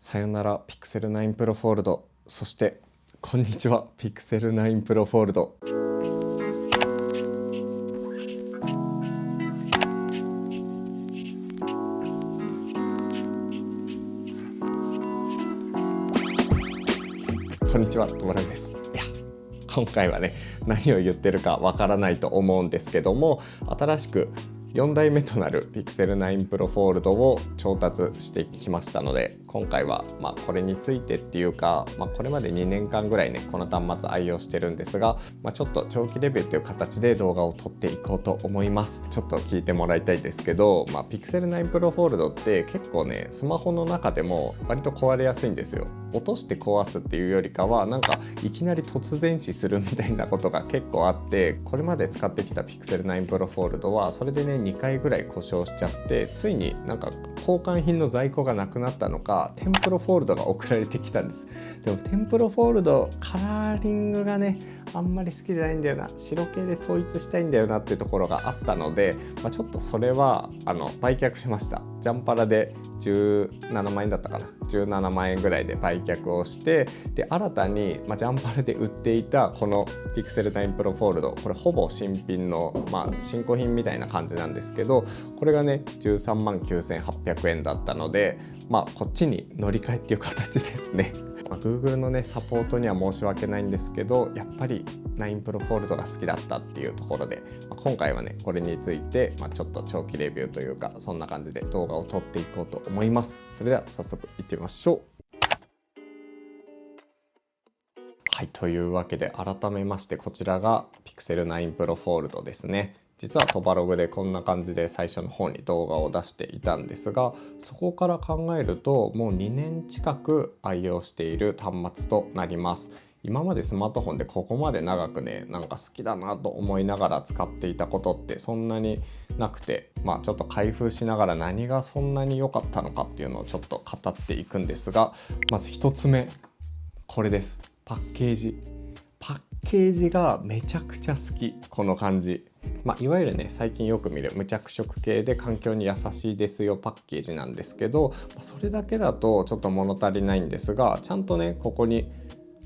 さよならピクセル9 Pro Fold、 そしてこんにちはピクセル9 Pro Fold。 こんにちは、ともらです。今回はね、何を言ってるかわからないと思うんですけども、新しく4代目となる Pixel 9 Pro Fold を調達してきましたので、今回はこれについてっていうか、これまで2年間ぐらいねこの端末愛用してるんですが、ちょっと長期レビューという形で動画を撮っていこうと思います。ちょっと聞いてもらいたいですけど、Pixel 9 Pro Fold って結構ね、スマホの中でも割と壊れやすいんですよ。落として壊すっていうよりかは、いきなり突然死するみたいなことが結構あって、これまで使ってきた Pixel 9 Pro Fold はそれでね2回ぐらい故障しちゃって、ついに交換品の在庫がなくなったのか10 Pro Fold が送られてきたんです。でも10 Pro Fold カラーリングがねあんまり好きじゃないんだよな、白系で統一したいんだよなっていうところがあったので、ちょっとそれは売却しました。ジャンパラで17万円だったかな、17万円ぐらいで売却をして、で新たに、ジャンパラで売っていたこの Pixel 9 Pro Fold、 これほぼ新品の、新古品みたいな感じなんですけど、これがね13万9800円だったので、こっちに乗り換えっていう形ですね。Google のねサポートには申し訳ないんですけど、やっぱり9 Pro Fold が好きだったっていうところで、今回はねこれについて、ちょっと長期レビューというか、そんな感じで動画を撮っていこうと思います。それでは早速いってみましょう。はい、というわけで改めまして、こちらが Pixel 9 Pro Fold ですね。実はトバログでこんな感じで最初の方に動画を出していたんですが、そこから考えるともう2年近く愛用している端末となります。今までスマートフォンでここまで長くね好きだなと思いながら使っていたことってそんなになくて、ちょっと開封しながら何がそんなに良かったのかっていうのをちょっと語っていくんですが、まず1つ目、これです。パッケージがめちゃくちゃ好き。この感じ、いわゆるね最近よく見る無着色系で環境に優しいですよパッケージなんですけど、それだけだとちょっと物足りないんですが、ちゃんとねここに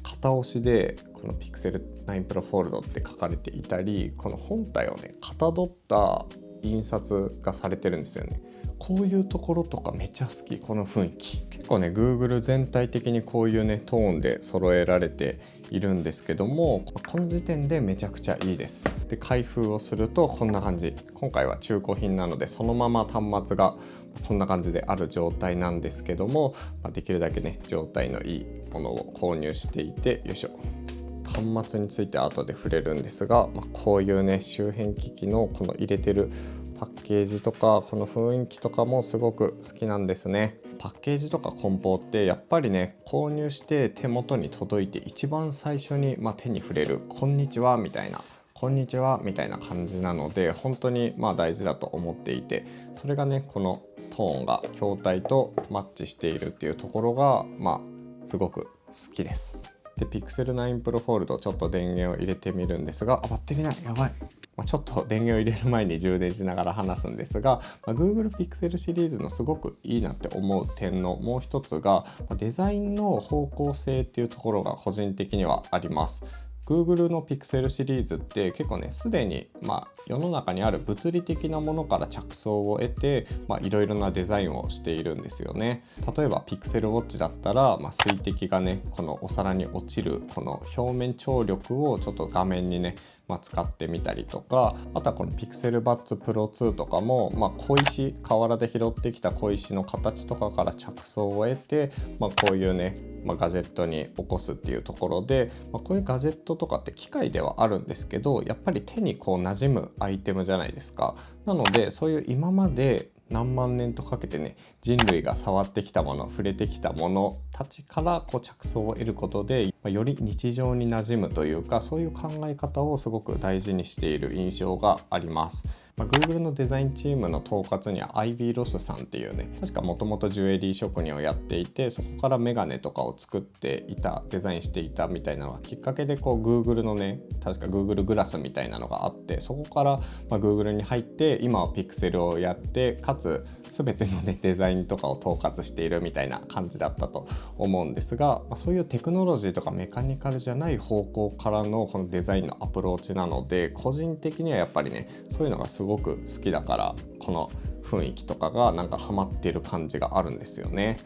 片押しでこの Pixel 9 Pro Fold って書かれていたり、この本体をねかたどった印刷がされてるんですよね。こういうところとかめっちゃ好き。この雰囲気結構ね Google 全体的にこういうねトーンで揃えられているんですけども、この時点でめちゃくちゃいいです。で開封をするとこんな感じ。今回は中古品なのでそのまま端末がこんな感じである状態なんですけども、できるだけね状態のいいものを購入していて、よいしょ、端末について後で触れるんですが、こういうね周辺機器のこの入れてるパッケージとかこの雰囲気とかもすごく好きなんですね。パッケージとか梱包ってやっぱりね購入して手元に届いて一番最初に、手に触れるこんにちはみたいな感じなので、本当に大事だと思っていて、それがねこのトーンが筐体とマッチしているっていうところがすごく好きです。で Pixel 9 Pro Fold ちょっと電源を入れてみるんですが、バッテリーない、やばい。ちょっと電源を入れる前に充電しながら話すんですが、Google Pixel シリーズのすごくいいなって思う点のもう一つが、デザインの方向性っていうところが個人的にはあります。Google の Pixel シリーズって結構ねすでに世の中にある物理的なものから着想を得ていろいろなデザインをしているんですよね。例えば Pixel Watch だったら、水滴がねこのお皿に落ちるこの表面張力をちょっと画面にね使ってみたりとか、あとはこの Pixel Buds Pro 2とかも、小石、河原で拾ってきた小石の形とかから着想を得て、こういうね、ガジェットに起こすっていうところで、こういうガジェットとかって機械ではあるんですけど、やっぱり手にこう馴染むアイテムじゃないですか。なのでそういう今まで何万年とかけてね人類が触ってきたもの、触れてきたものたちから着想を得ることで、より日常に馴染むというか、そういう考え方をすごく大事にしている印象があります。Google のデザインチームの統括にはアイビー・ロスさんっていうね、確かもともとジュエリー職人をやっていて、そこからメガネとかを作っていた、デザインしていたみたいなのがきっかけでGoogle のね、確か Google グラスみたいなのがあって、そこからGoogle に入って今はピクセルをやって、かつ全てのねデザインとかを統括しているみたいな感じだったと思うんですが、そういうテクノロジーとかメカニカルじゃない方向からのこのデザインのアプローチなので、個人的にはやっぱりねそういうのがすごく好きだから、この雰囲気とかがなんかハマっている感じがあるんですよね。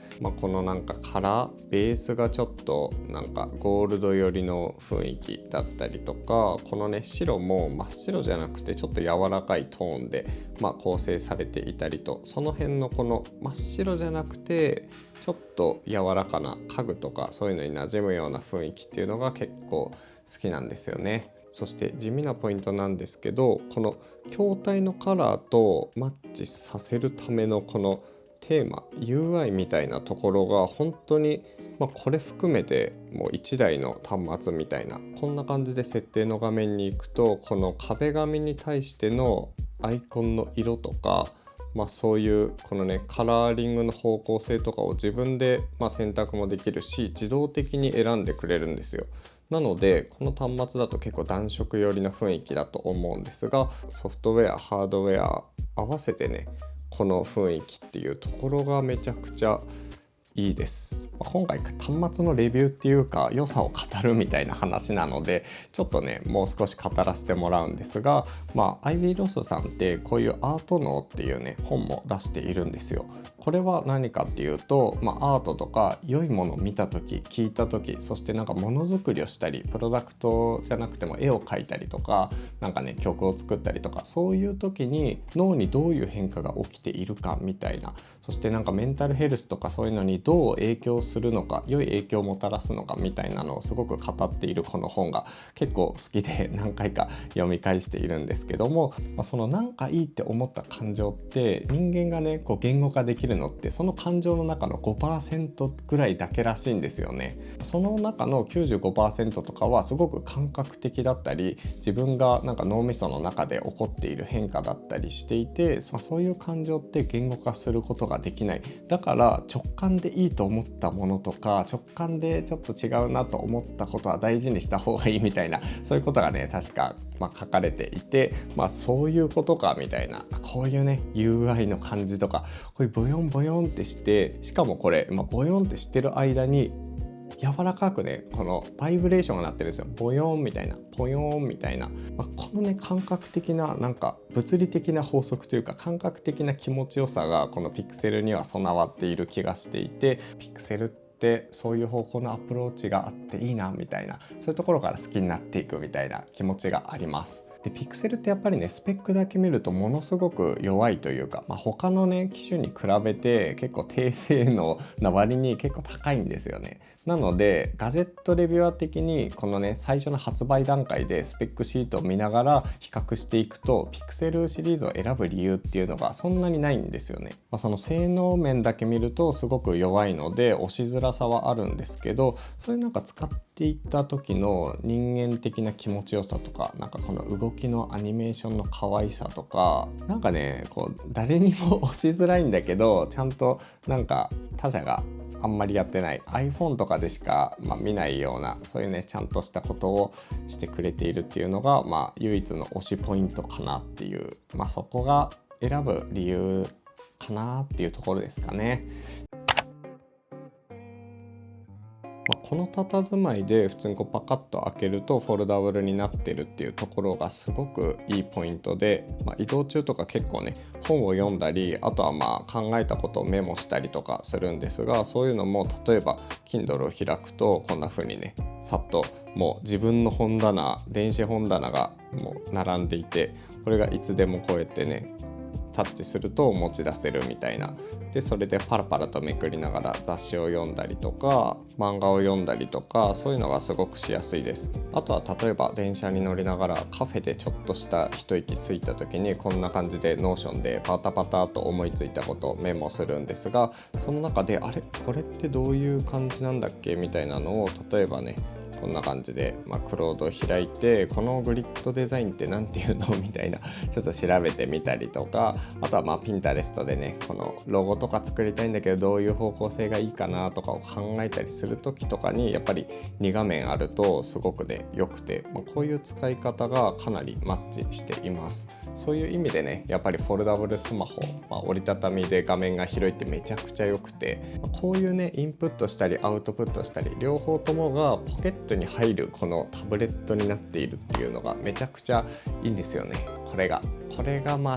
このなんかカラーベースがちょっとなんかゴールド寄りの雰囲気だったりとか、このね白も真っ白じゃなくてちょっと柔らかいトーンで構成されていたりと、その辺のこの真っ白じゃなくてちょっと柔らかな家具とかそういうのに馴染むような雰囲気っていうのが結構好きなんですよね。そして地味なポイントなんですけど、この筐体のカラーとマッチさせるためのこのテーマ UI みたいなところが本当に、これ含めてもう1台の端末みたいな、こんな感じで設定の画面に行くと、この壁紙に対してのアイコンの色とか、そういうこのねカラーリングの方向性とかを自分で選択もできるし、自動的に選んでくれるんですよ。なのでこの端末だと結構暖色寄りの雰囲気だと思うんですが、ソフトウェアハードウェア合わせてねこの雰囲気っていうところがめちゃくちゃいいです。今回端末のレビューっていうか良さを語るみたいな話なので、ちょっとねもう少し語らせてもらうんですが、アイビー・ロスさんってこういうアート脳っていうね本も出しているんですよ。これは何かっていうと、アートとか良いものを見た時聞いた時、そしてなんかものづくりをしたり、プロダクトじゃなくても絵を描いたりとか、なんかね曲を作ったりとか、そういう時に脳にどういう変化が起きているかみたいな、そしてなんかメンタルヘルスとかそういうのにどう影響するのか、良い影響をもたらすのかみたいなのをすごく語っているこの本が結構好きで何回か読み返しているんですけども、そのなんかいいって思った感情って人間がね言語化できるのってその感情の中の 5% ぐらいだけらしいんですよね。その中の 95% とかはすごく感覚的だったり、自分がなんか脳みその中で起こっている変化だったりしていて、そういう感情って言語化することができない。だから直感でいいと思ったものとか、直感でちょっと違うなと思ったことは大事にした方がいいみたいな、そういうことがね確か書かれていて、そういうことかみたいな、こういうね UI の感じとか、こういうボヨンボヨンってして、しかもこれ、ボヨンってしてる間に柔らかくねこのバイブレーションが鳴ってるんですよ。ボヨンみたいな、ポヨンみたいな、このね感覚的ななんか物理的な法則というか感覚的な気持ちよさがこのピクセルには備わっている気がしていて、ピクセルってそういう方向のアプローチがあっていいなみたいな、そういうところから好きになっていくみたいな気持ちがあります。でピクセルってやっぱりねスペックだけ見るとものすごく弱いというか、他のね機種に比べて結構低性能な割に結構高いんですよね。なのでガジェットレビュアー的にこのね最初の発売段階でスペックシートを見ながら比較していくと、ピクセルシリーズを選ぶ理由っていうのがそんなにないんですよね。その性能面だけ見るとすごく弱いので押しづらさはあるんですけど、そういうなんか使っていった時の人間的な気持ちよさとか、なんかこの動きのアニメーションの可愛さとか、なんかね誰にも押しづらいんだけど、ちゃんとなんか他社があんまりやってない iPhone とかでしか、見ないような、そういうねちゃんとしたことをしてくれているっていうのが、唯一の推しポイントかなっていう、そこが選ぶ理由かなっていうところですかね。この佇まいで普通にパカッと開けるとフォルダブルになってるっていうところがすごくいいポイントで、移動中とか結構ね本を読んだり、あとは考えたことをメモしたりとかするんですが、そういうのも例えば Kindle を開くとこんな風にねさっともう自分の本棚、電子本棚がもう並んでいて、これがいつでもこうやってねタッチすると持ち出せるみたいな。でそれでパラパラとめくりながら雑誌を読んだりとか漫画を読んだりとか、そういうのがすごくしやすいです。あとは例えば電車に乗りながらカフェでちょっとした一息ついた時にこんな感じでノーションでパタパタと思いついたことをメモするんですが、その中でこれってどういう感じなんだっけみたいなのを例えばねこんな感じで、クロードを開いて、このグリッドデザインって何ていうのみたいなちょっと調べてみたりとか、あとはピンタレストでね、このロゴとか作りたいんだけどどういう方向性がいいかなとかを考えたりする時とかに、やっぱり2画面あるとすごくね良くて、こういう使い方がかなりマッチしています。そういう意味でね、やっぱりフォルダブルスマホ、折りたたみで画面が広いってめちゃくちゃ良くて、こういうねインプットしたりアウトプットしたり両方ともがポケットに入るこのタブレットになっているっていうのがめちゃくちゃいいんですよね。これが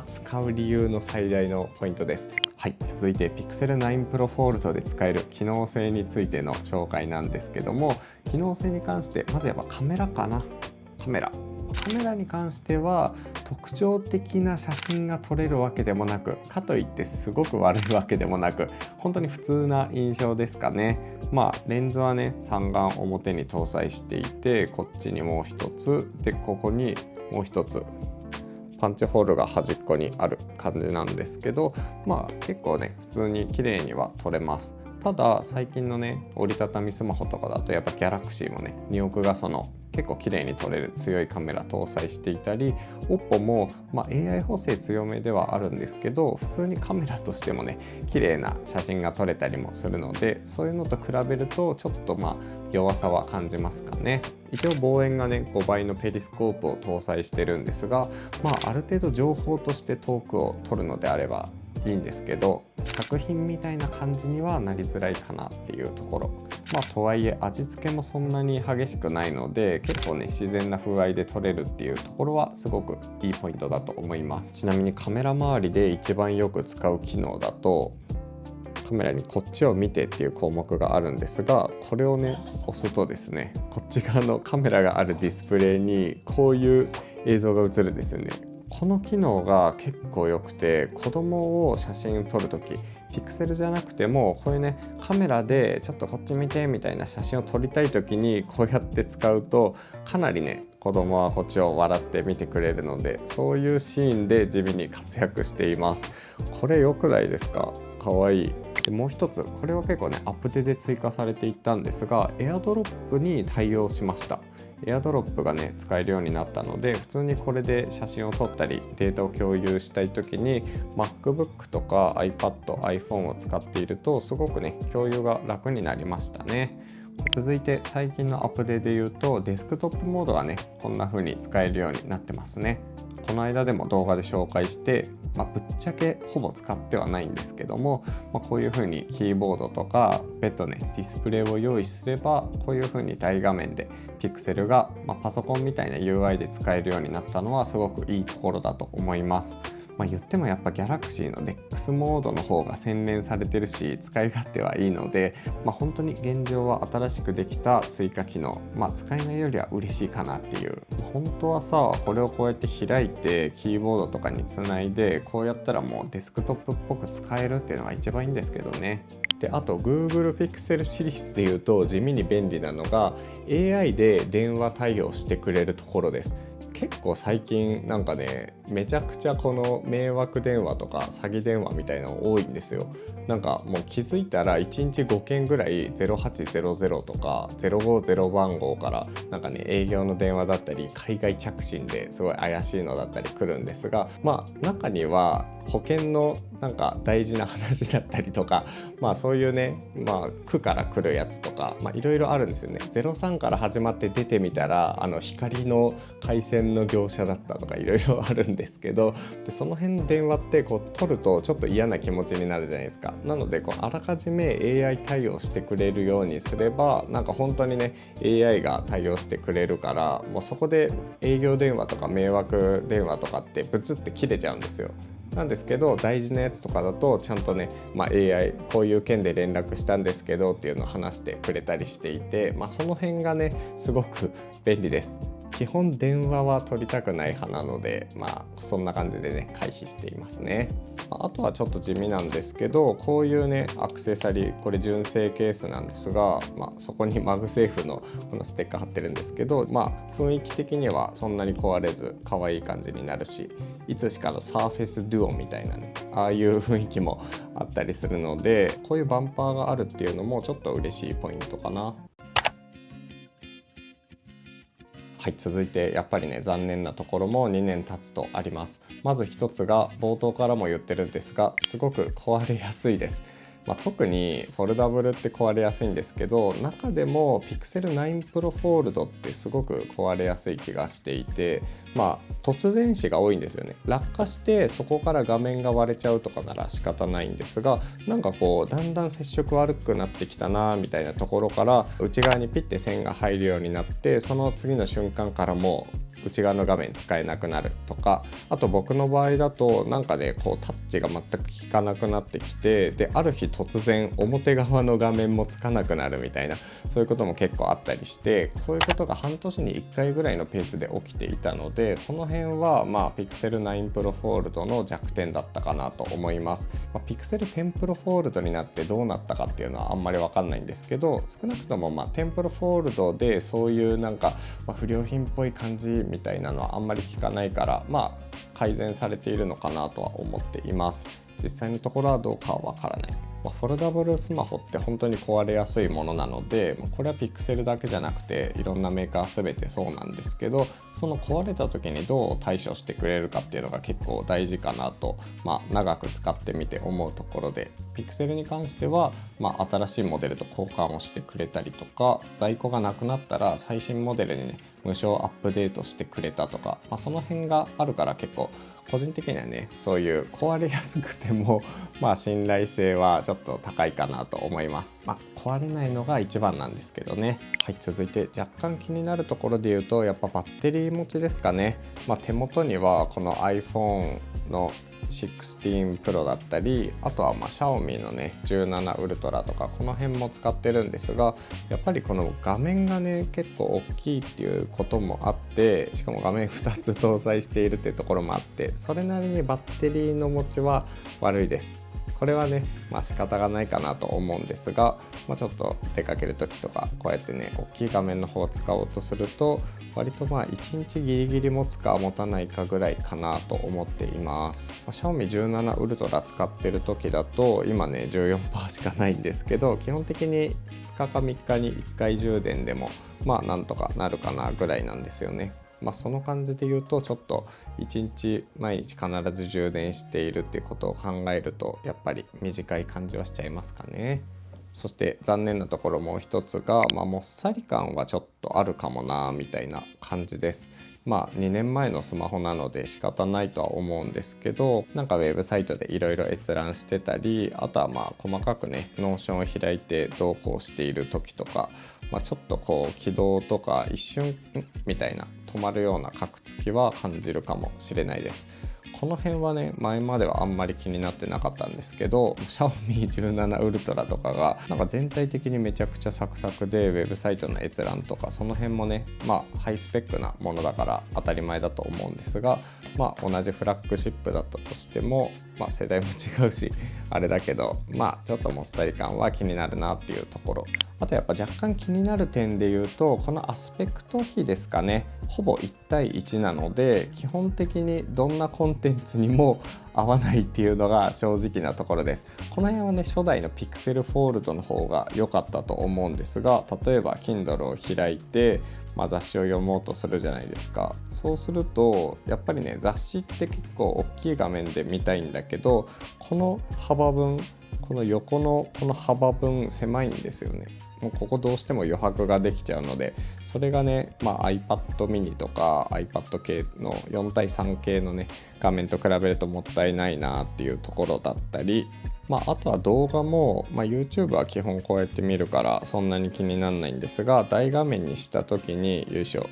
使う理由の最大のポイントです。はい、続いて Pixel 9 Pro Fold で使える機能性についての紹介なんですけども、機能性に関してまずやっぱカメラかな。カメラに関しては特徴的な写真が撮れるわけでもなく、かといってすごく悪いわけでもなく、本当に普通な印象ですかね。レンズはね3眼表に搭載していて、こっちにもう一つで、ここにもう一つパンチホールが端っこにある感じなんですけど、結構ね普通に綺麗には撮れます。ただ最近のね折りたたみスマホとかだとやっぱギャラクシーもね2億画素の結構綺麗に撮れる強いカメラ搭載していたり、 OPPO も、AI 補正強めではあるんですけど、普通にカメラとしてもね綺麗な写真が撮れたりもするので、そういうのと比べるとちょっと弱さは感じますかね。一応望遠がね5倍のペリスコープを搭載してるんですが、ある程度情報として遠くを撮るのであればいいんですけど、作品みたいな感じにはなりづらいかなっていうところ。とはいえ味付けもそんなに激しくないので、結構ね自然な風合いで撮れるっていうところはすごくいいポイントだと思います。ちなみにカメラ周りで一番よく使う機能だと、カメラにこっちを見てっていう項目があるんですが、これをね押すとですね、こっち側のカメラがあるディスプレイにこういう映像が映るんですよね。この機能が結構良くて、子供を写真撮るとき、ピクセルじゃなくてもこういうねカメラでちょっとこっち見てみたいな写真を撮りたいときにこうやって使うと、かなりね子供はこっちを笑って見てくれるので、そういうシーンで地味に活躍しています。これ良くないですか？かわいい。でもう一つ、これは結構ねアップデで追加されていったんですが、エアドロップに対応しました。エアドロップがね使えるようになったので、普通にこれで写真を撮ったりデータを共有したい時に MacBook とか iPad、iPhone を使っているとすごくね共有が楽になりましたね。続いて最近のアップデで言うと、デスクトップモードがねこんな風に使えるようになってますね。この間でも動画で紹介して、ぶっちゃけほぼ使ってはないんですけども、こういう風にキーボードとか別途ねディスプレイを用意すれば、こういう風に大画面でピクセルが、パソコンみたいな UI で使えるようになったのはすごくいいところだと思います。言ってもやっぱギャラクシーの DeX モードの方が洗練されてるし使い勝手はいいので、本当に現状は新しくできた追加機能、使えないよりは嬉しいかなっていう。本当はさ、これをこうやって開いてキーボードとかにつないでこうやったらもうデスクトップっぽく使えるっていうのが一番いいんですけどね。であと Google Pixel シリーズでいうと地味に便利なのが AI で電話対応してくれるところです。結構最近なんかねめちゃくちゃこの迷惑電話とか詐欺電話みたいなの多いんですよ。なんかもう気づいたら1日5件ぐらい0800とか050番号からなんかね営業の電話だったり海外着信ですごい怪しいのだったり来るんですが、中には保険のなんか大事な話だったりとか、そういうね区から来るやつとかいろいろあるんですよね。03から始まって出てみたら光の回線の業者だったとかいろいろあるんですけど、でその辺の電話ってこう取るとちょっと嫌な気持ちになるじゃないですか。なのであらかじめ AI 対応してくれるようにすればなんか本当にね AI が対応してくれるから、もうそこで営業電話とか迷惑電話とかってブツって切れちゃうんですよ。なんですけど大事なやつとかだとちゃんとね、AI こういう件で連絡したんですけどっていうのを話してくれたりしていて、その辺がねすごく便利です。基本電話は取りたくない派なので、そんな感じでね回避していますね。あとはちょっと地味なんですけど、こういうねアクセサリー、これ純正ケースなんですが、そこにマグセーフのこのステッカー貼ってるんですけど、雰囲気的にはそんなに壊れず可愛い感じになるし、いつしかのサーフェスデュオみたいなねああいう雰囲気もあったりするので、こういうバンパーがあるっていうのもちょっと嬉しいポイントかな。はい、続いてやっぱりね残念なところも2年経つとあります。まず一つが冒頭からも言ってるんですが、すごく壊れやすいです。特にフォルダブルって壊れやすいんですけど、中でも Pixel 9 Pro Fold ってすごく壊れやすい気がしていて、突然死が多いんですよね。落下してそこから画面が割れちゃうとかなら仕方ないんですが、なんかこうだんだん接触悪くなってきたなみたいなところから内側にピッて線が入るようになって、その次の瞬間からもう内側の画面使えなくなるとか、あと僕の場合だとなんかねこうタッチが全く効かなくなってきて、である日突然表側の画面もつかなくなるみたいな、そういうことも結構あったりして、そういうことが半年に1回ぐらいのペースで起きていたので、その辺はPixel 9 Pro Fold の弱点だったかなと思います。Pixel 10 Pro Fold になってどうなったかっていうのはあんまり分かんないんですけど、少なくとも10 Pro Fold でそういうなんか不良品っぽい感じみたいなのはあんまり聞かないから、改善されているのかなとは思っています。実際のところはどうかはわからない。フォルダブルスマホって本当に壊れやすいものなので、これは Pixel だけじゃなくていろんなメーカー全てそうなんですけど、その壊れた時にどう対処してくれるかっていうのが結構大事かなと、長く使ってみて思うところで、Pixel に関しては、新しいモデルと交換をしてくれたりとか、在庫がなくなったら最新モデルにね無償アップデートしてくれたとか、その辺があるから結構個人的にはね、そういう壊れやすくても信頼性はちょっと高いかなと思います。壊れないのが一番なんですけどね。はい、続いて若干気になるところで言うと、やっぱバッテリー持ちですかね。手元にはこの iPhone の16 Pro だったり、あとはXiaomi のね17 Ultra とかこの辺も使ってるんですが、やっぱりこの画面がね結構大きいっていうこともあって、しかも画面2つ搭載しているっていうところもあって、それなりにバッテリーの持ちは悪いです。これはね仕方がないかなと思うんですが、ちょっと出かける時とかこうやってね大きい画面の方を使おうとすると、割と1日ギリギリ持つか持たないかぐらいかなと思っています。Xiaomi 17 Ultra 使ってる時だと今ね 14% しかないんですけど、基本的に2日か3日に1回充電でもなんとかなるかなぐらいなんですよね。その感じで言うと、ちょっと1日毎日必ず充電しているっていうことを考えると、やっぱり短い感じはしちゃいますかね。そして残念なところもう一つが、もっさり感はちょっとあるかもなみたいな感じです。2年前のスマホなので仕方ないとは思うんですけど、なんかウェブサイトでいろいろ閲覧してたり、あとは細かくねノーションを開いてどうこうしている時とか、ちょっとこう起動とか一瞬みたいな止まるようなカクつきは感じるかもしれないです。この辺はね前まではあんまり気になってなかったんですけど、Xiaomi 17 Ultra とかがなんか全体的にめちゃくちゃサクサクで、ウェブサイトの閲覧とかその辺もねハイスペックなものだから当たり前だと思うんですが、同じフラッグシップだったとしても、世代も違うしあれだけど、ちょっともっさり感は気になるなっていうところ。あとやっぱ若干気になる点で言うと、このアスペクト比ですかね。ほぼ1対1なので、基本的にどんなコンテンツにも合わないっていうのが正直なところです。この辺はね初代の Pixel Fold の方が良かったと思うんですが、例えば Kindle を開いて、雑誌を読もうとするじゃないですか。そうするとやっぱりね雑誌って結構大きい画面で見たいんだけど、この幅分、この横のこの幅分狭いんですよね。もうここどうしても余白ができちゃうので、それがね、iPad mini とか iPad 系の4対3系のね画面と比べるともったいないなっていうところだったり、あとは動画も、YouTube は基本こうやって見るからそんなに気にならないんですが、大画面にした時によいしょ、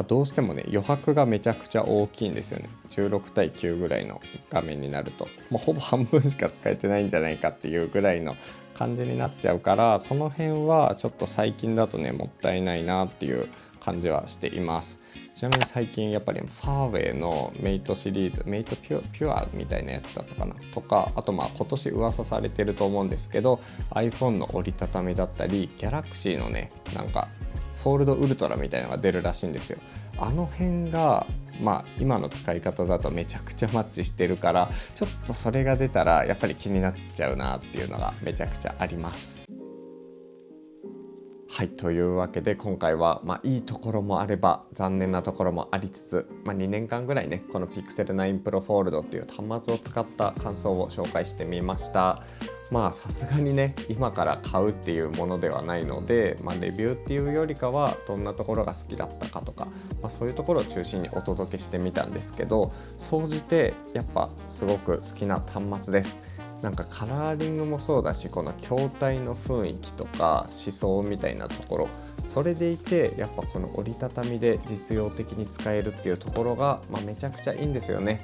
どうしてもね余白がめちゃくちゃ大きいんですよね。16対9ぐらいの画面になると、ほぼ半分しか使えてないんじゃないかっていうぐらいの感じになっちゃうから、この辺はちょっと最近だとねもったいないなっていう感じはしています。ちなみに最近やっぱりファーウェイのメイトシリーズ、メイトピュアみたいなやつだったかなとか、あと今年噂されてると思うんですけど iPhone の折りたたみだったり、ギャラクシーのねなんかフォールドウルトラみたいなのが出るらしいんですよ。あの辺が今の使い方だとめちゃくちゃマッチしてるから、ちょっとそれが出たらやっぱり気になっちゃうなっていうのがめちゃくちゃあります。はい、というわけで今回はいいところもあれば残念なところもありつつ、2年間ぐらいねこの Pixel 9 Pro Fold っていう端末を使った感想を紹介してみました。さすがにね今から買うっていうものではないので、レビューっていうよりかはどんなところが好きだったかとか、そういうところを中心にお届けしてみたんですけど、総じてやっぱすごく好きな端末です。なんかカラーリングもそうだし、この筐体の雰囲気とか思想みたいなところ、それでいてやっぱこの折りたたみで実用的に使えるっていうところが、めちゃくちゃいいんですよね。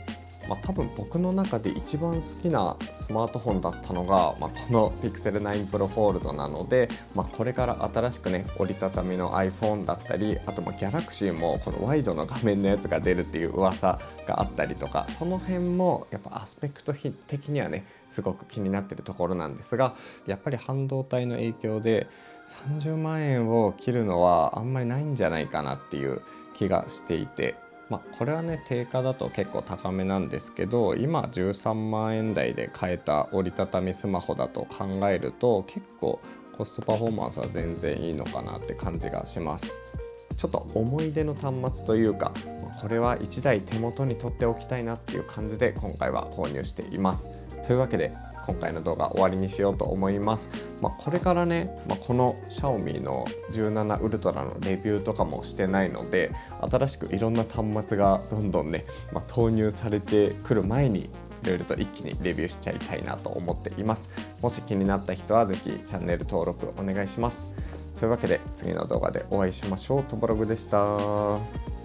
多分僕の中で一番好きなスマートフォンだったのが、この Pixel 9 Pro Fold なので、これから新しくね折りたたみの iPhone だったり、あとGalaxy もこのワイドの画面のやつが出るっていう噂があったりとか、その辺もやっぱアスペクト的にはねすごく気になってるところなんですが、やっぱり半導体の影響で30万円を切るのはあんまりないんじゃないかなっていう気がしていて、これはね定価だと結構高めなんですけど、今13万円台で買えた折りたたみスマホだと考えると結構コストパフォーマンスは全然いいのかなって感じがします。ちょっと思い出の端末というか、これは1台手元に取っておきたいなっていう感じで今回は購入しています。というわけで今回の動画終わりにしようと思います。これからね、この Xiaomi の17 Ultra のレビューとかもしてないので、新しくいろんな端末がどんどんね、投入されてくる前にいろいろと一気にレビューしちゃいたいなと思っています。もし気になった人はぜひチャンネル登録お願いします。というわけで次の動画でお会いしましょう。トボログでした。